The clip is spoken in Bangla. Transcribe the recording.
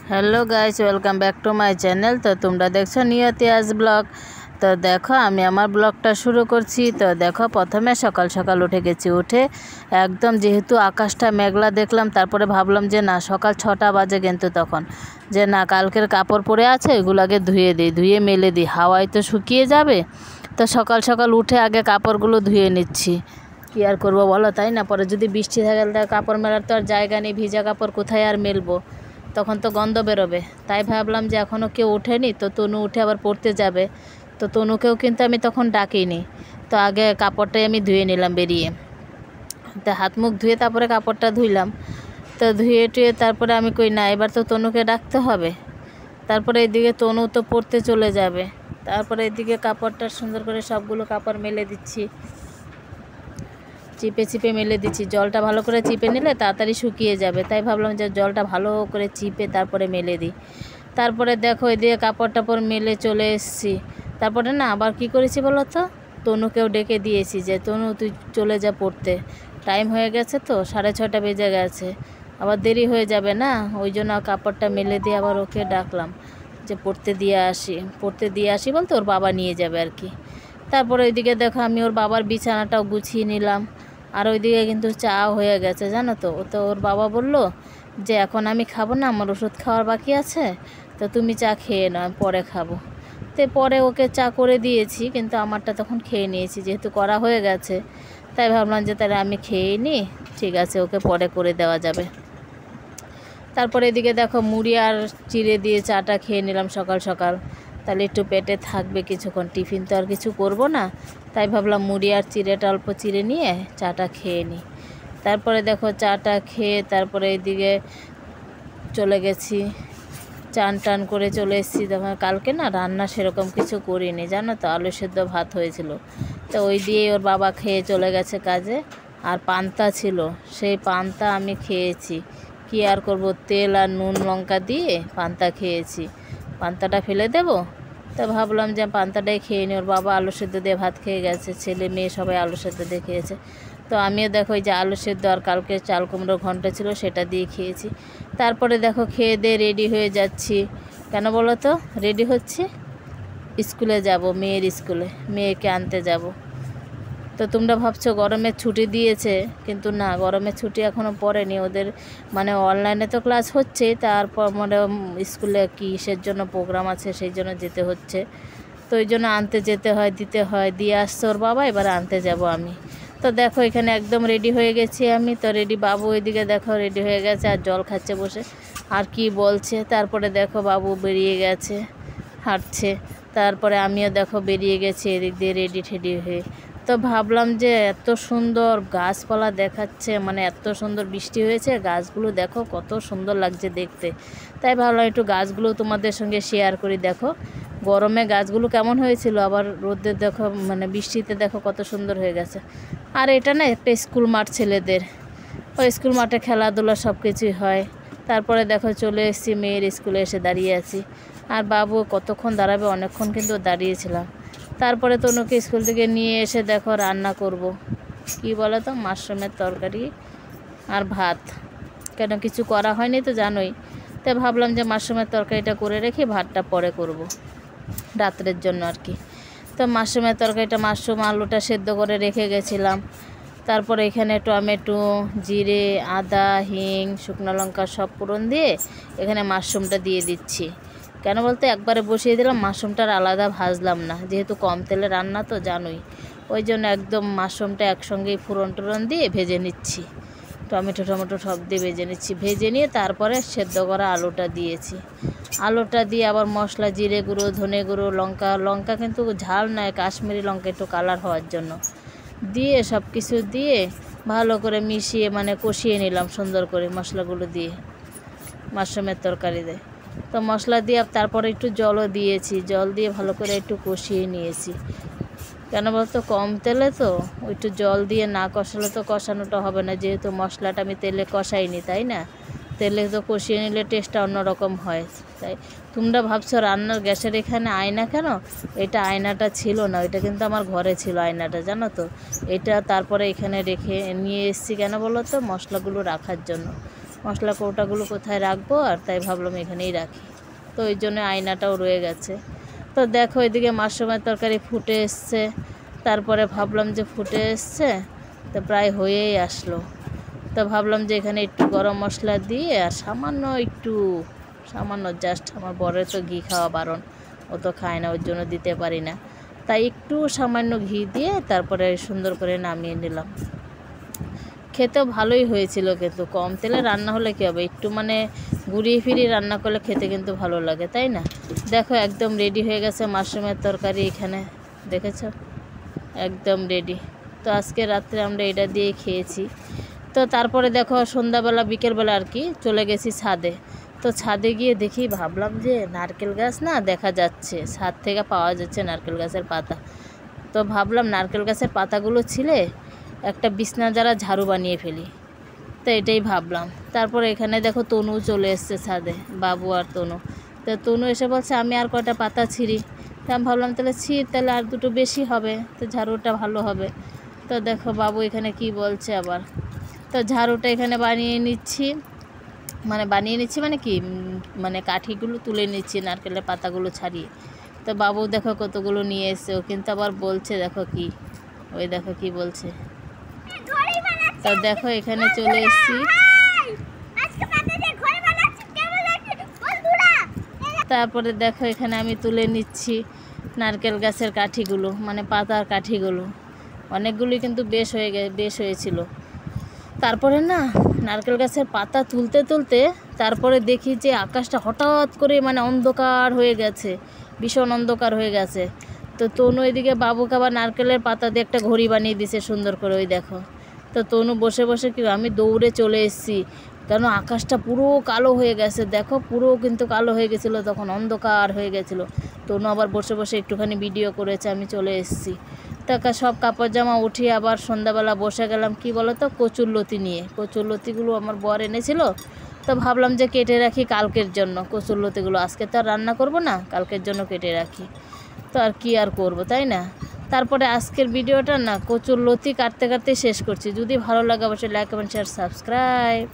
Hello guys, welcome back to my channel. তো তোমরা দেখছো নিয়তিয়াজ ব্লগ। তো দেখো আমি আমার ব্লগটা শুরু করছি। তো দেখো প্রথমে সকাল সকাল উঠে গেছি। উঠে একদম যেহেতু আকাশটা মেঘলা দেখলাম, তারপরে ভাবলাম যে না, সকাল 6টা বাজে কিন্তু তখন, যে না কালকের কাপড় পরে আছে এগুলো আগে ধুয়ে দিই, ধুয়ে মেলে দিই, হাওয়ায় তো শুকিয়ে যাবে। তো সকাল সকাল উঠে আগে কাপড়গুলো ধুয়ে নিচ্ছি। কী আর করবো বলো, তাই না? পরে যদি বৃষ্টি থাকে তাহলে কাপড় মেলার তো আর জায়গা নেই, ভিজা কাপড় কোথায় আর মেলবো, তখন তো গন্ধ বেরোবে। তাই ভাবলাম যে এখনও কেউ ওঠেনি, তো তনু উঠে আবার পড়তে যাবে, তো তনুকেও কিন্তু আমি তখন ডাকিনি। তো আগে কাপড়টাই আমি ধুয়ে নিলাম বেরিয়ে। তো হাত মুখ ধুয়ে তারপরে কাপড়টা ধুইলাম। তো ধুয়ে টুয়ে তারপরে আমি কই না, এবার তো তনুকে ডাকতে হবে। তারপরে এদিকে তনু তো পড়তে চলে যাবে। তারপরে এদিকে কাপড়টা সুন্দর করে সবগুলো কাপড় মেলে দিচ্ছি, চিপে চিপে মেলে দিচ্ছি। জলটা ভালো করে চিপে নিলে তাড়াতাড়ি শুকিয়ে যাবে, তাই ভাবলাম যে জলটা ভালো করে চিপে তারপরে মেলে দিই। তারপরে দেখো এদিকে কাপড় টাপড় মেলে চলে এসেছি। তারপরে না আবার কি করেছি বলো তো, তনুকেও ডেকে দিয়েছি যে তনু তুই চলে যা পড়তে, টাইম হয়ে গেছে, তো 6:30 বেজে গেছে, আবার দেরি হয়ে যাবে না। ওই জন্য কাপড়টা মেলে দিয়ে আবার ওকে ডাকলাম যে পড়তে দিয়ে আসি বলতে ওর বাবা নিয়ে যাবে আর কি। তারপরে ওইদিকে দেখো আমি ওর বাবার বিছানাটাও গুছিয়ে নিলাম। আর ওইদিকে কিন্তু চা হয়ে গেছে, জানো তো। তো ওর বাবা বলল যে এখন আমি খাবো না, আমার ওষুধ খাওয়ার বাকি আছে, তো তুমি চা খেয়ে নাও, আমি পরে খাবো। তো পরে ওকে চা করে দিয়েছি, কিন্তু আমারটা তখন খেয়ে নিয়েছি, যেহেতু করা হয়ে গেছে। তাই ভাবলাম যে তাহলে আমি খেয়েই নিই, ঠিক আছে, ওকে পরে করে দেওয়া যাবে। তারপরে এদিকে দেখো মুড়ি আর চিড়ে দিয়ে চাটা খেয়ে নিলাম সকাল সকাল, তাহলে একটু পেটে থাকবে কিছুক্ষণ, টিফিন তো আর কিছু করব না। তাই ভাবলাম মুড়ি আর চিড়েটা অল্প চিড়ে নিয়ে চাটা খেয়ে নিই। তারপরে দেখো চাটা খেয়ে তারপরে এদিকে চলে গেছি, চান টান করে চলে এসেছি। তখন কালকে না রান্না সেরকম কিছু করিনি, জানো তো, আলু সেদ্ধ ভাত হয়েছিল, তো ওই দিয়েই ওর বাবা খেয়ে চলে গেছে কাজে। আর পান্তা ছিল, সেই পান্তা আমি খেয়েছি। কি আর করব, তেল আর নুন লঙ্কা দিয়ে পান্তা খেয়েছি, পান্তাটা ফেলে দেব। তো ভাবলাম যে পান্তাটাই খেয়ে নিই। ওর বাবা আলু সেদ্ধ দিয়ে ভাত খেয়ে গেছে, ছেলে মেয়ে সবাই আলু সেদ্ধ দিয়ে খেয়েছে। তো আমিও দেখো এই যে আলু সেদ্ধ আর কালকে চাল কুমড়ো ঘন্ট ছিল সেটা দিয়ে খেয়েছি। তারপরে দেখো খেয়ে দিয়ে রেডি হয়ে যাচ্ছি। কেন বলো তো রেডি হচ্ছি? স্কুলে যাব, মেয়ের স্কুলে, মেয়েকে আনতে যাব। তো তোমরা ভাবছো গরমের ছুটি দিয়েছে, কিন্তু না, গরমের ছুটি এখনও পড়েনি ওদের, মানে অনলাইনে তো ক্লাস হচ্ছে, তারপর মানে স্কুলে কিসের জন্য প্রোগ্রাম আছে সেই জন্য যেতে হচ্ছে। তো ওই জন্য আনতে যেতে হয়, দিতে হয়, দিয়ে আসছে ওর বাবা, এবার আনতে যাব আমি। তো দেখো এখানে একদম রেডি হয়ে গেছি আমি, তো রেডি। বাবু ওইদিকে দেখো রেডি হয়ে গেছে আর জল খাচ্ছে বসে, আর কি বলছে। তারপরে দেখো বাবু বেরিয়ে গেছে, হাঁটছে। তারপরে আমিও দেখো বেরিয়ে গেছি এদিক দিয়ে রেডি ঠেডি হয়ে। তো ভাবলাম যে এত সুন্দর গাছপালা দেখাচ্ছে, মানে এত সুন্দর বৃষ্টি হয়েছে, গাছগুলো দেখো কত সুন্দর লাগছে দেখতে। তাই ভাবলাম একটু গাছগুলো তোমাদের সঙ্গে শেয়ার করি। দেখো গরমে গাছগুলো কেমন হয়েছিল, আবার রোদে দেখো, মানে বৃষ্টিতে দেখো কত সুন্দর হয়ে গেছে। আর এটা না একটা স্কুল মাঠ ছেলেদের, ওই স্কুল মাঠে খেলাধুলা সব কিছুই হয়। তারপরে দেখো চলে এসেছি মেয়ের স্কুলে, এসে দাঁড়িয়ে আছি। আর বাবু কতক্ষণ দাঁড়াবে, অনেকক্ষণ কিন্তু দাঁড়িয়েছিলাম। তারপরে তনুকে স্কুল থেকে নিয়ে এসে দেখো রান্না করব। কি বলো তো, মাশরুমের তরকারি আর ভাত। কেন কিছু করা হয়নি তো জানোই, তাই ভাবলাম যে মাশরুমের তরকারিটা করে রেখে ভাতটা পরে করব, রাত্রের জন্য আর কি। তো মাশরুমের তরকারিটা, মাশরুম আলুটা সেদ্ধ করে রেখে গেছিলাম। তারপরে এখানে টমেটো, জিরে, আদা, হিং, শুকনো লঙ্কা সব ফোড়ন দিয়ে এখানে মাশরুমটা দিয়ে দিচ্ছি। কেন বলতে একবারে বসিয়ে দিলাম, মাশরুমটার আলাদা ভাজলাম না, যেহেতু কম তেলে রান্না তো জানোই, ওই জন্য একদম মাশরুমটা একসঙ্গেই ফোড়ন টোড়ন দিয়ে ভেজে নিচ্ছি। টমেটো টমেটো সব দিয়ে ভেজে নিচ্ছি, ভেজে নিয়ে তারপরে সেদ্ধ করা আলুটা দিয়েছি। আলুটা দিয়ে আবার মশলা, জিরে গুঁড়ো, ধনে গুঁড়ো, লঙ্কা কিন্তু ঝাল নয়, কাশ্মীরি লঙ্কা, একটু কালার হওয়ার জন্য দিয়ে সব কিছু দিয়ে ভালো করে মিশিয়ে, মানে কষিয়ে নিলাম সুন্দর করে মশলাগুলো দিয়ে মাশরুমের তরকারিতে। তো মশলা দিয়ে তারপরে একটু জলও দিয়েছি, জল দিয়ে ভালো করে একটু কষিয়ে নিয়েছি। কেন বলতো কম তেলে তো, একটু জল দিয়ে না কষালে তো কষানোটা হবে না, যেহেতু মশলাটা আমি তেলে কষাইনি, তাই না, তেলে তো কষিয়ে নিলে টেস্টটা অন্যরকম হয়। তাই তোমরা ভাবছো রান্নার গ্যাসের এখানে আয়না কেন, এটা আয়নাটা ছিল না, এটা কিন্তু আমার ঘরে ছিল আয়নাটা, জানো তো। এটা তারপরে এখানে রেখে নিয়ে এসেছি, কেন বলো তো, মশলাগুলো রাখার জন্য। মশলা কৌটাগুলো কোথায় রাখবো, আর তাই ভাবলাম এখানেই রাখি। তো ওই জন্য আয়নাটাও রয়ে গেছে। তো দেখো এদিকে মাশরুমের তরকারি ফুটে এসছে। তারপরে ভাবলাম যে ফুটে এসছে তো প্রায় হয়েই আসলো। তো ভাবলাম যে এখানে একটু গরম মশলা দিয়ে আর সামান্য জাস্ট, আমার বরের তো ঘি খাওয়া বারণ, ও তো খায় না, ওর জন্য দিতে পারি না, তাই একটু সামান্য ঘি দিয়ে তারপরে সুন্দর করে নামিয়ে নিলাম। খেতেও ভালোই হয়েছিল, কিন্তু কম তেলে রান্না হলে কী হবে, একটু মানে ঘুরিয়ে ফিরিয়ে রান্না করলে খেতে কিন্তু ভালো লাগে, তাই না? দেখো একদম রেডি হয়ে গেছে মাশরুমের তরকারি, এখানে দেখেছো একদম রেডি। তো আজকে রাত্রে আমরা এটা দিয়ে খেয়েছি। তো তারপরে দেখো সন্ধ্যাবেলা বিকেলবেলা আর কি চলে গেছি ছাদে। তো ছাদে গিয়ে দেখি, ভাবলাম যে নারকেল গাছ না দেখা যাচ্ছে, ছাদ থেকে পাওয়া যাচ্ছে নারকেল গাছের পাতা। তো ভাবলাম নারকেল গাছের পাতাগুলো ছিলে একটা বিছনা যারা ঝাড়ু বানিয়ে ফেলি, তো এটাই ভাবলাম। তারপর এখানে দেখো তনু চলে এসছে ছাদে, বাবু আর তনু। তো তনু এসে বলছে আমি আর কয়টা পাতা ছিঁড়ি। তো আমি ভাবলাম তাহলে তাহলে আর দুটো বেশি হবে, তো ঝাড়ুটা ভালো হবে। তো দেখো বাবু এখানে কি বলছে আবার। তো ঝাড়ুটা এখানে বানিয়ে নিচ্ছি মানে কি মানে কাঠিগুলো তুলে নিচ্ছি, নারকেলের পাতাগুলো ছাড়িয়ে। তো বাবু দেখো কতগুলো নিয়ে এসছে, ও কিন্তু আবার বলছে দেখো কি, ওই দেখো কি বলছে। তো দেখো এখানে চলে এসেছি। তারপরে দেখো এখানে আমি তুলে নিচ্ছি নারকেল গাছের কাঠিগুলো, মানে পাতার কাঠিগুলো। অনেকগুলি কিন্তু বেশ হয়েছিল। তারপরে না নারকেল গাছের পাতা তুলতে তুলতে তারপরে দেখি যে আকাশটা হঠাৎ করে মানে অন্ধকার হয়ে গেছে, ভীষণ অন্ধকার হয়ে গেছে। তো তনু এদিকে বাবুকে আবার নারকেলের পাতা দিয়ে একটা ঘড়ি বানিয়ে দিছে সুন্দর করে, ওই দেখো। তো তনু বসে বসে কি, আমি দৌড়ে চলে এসেছি, কেন আকাশটা পুরো কালো হয়ে গেছে, দেখো পুরো কিন্তু কালো হয়ে গেছিলো, তখন অন্ধকার হয়ে গেছিলো। তনু আবার বসে বসে একটুখানি ভিডিও করেছে, আমি চলে এসেছি। তা সব কাপড় জামা উঠিয়ে আবার সন্ধ্যাবেলা বসে গেলাম কি বলো তো, কচুরলতি নিয়ে। কচুরলতিগুলো আমার বর এনেছিল, তো ভাবলাম যে কেটে রাখি কালকের জন্য কচুরলতিগুলো, আজকে তো আর রান্না করব না, কালকের জন্য কেটে রাখি। তো আর কি আর করব, তাই না? তারপরে আজকের ভিডিওটা না কচুরলতি কাটতে কাটতে শেষ করছি। যদি ভালো লাগে অবশ্যই লাইক কমেন্ট শেয়ার সাবস্ক্রাইব।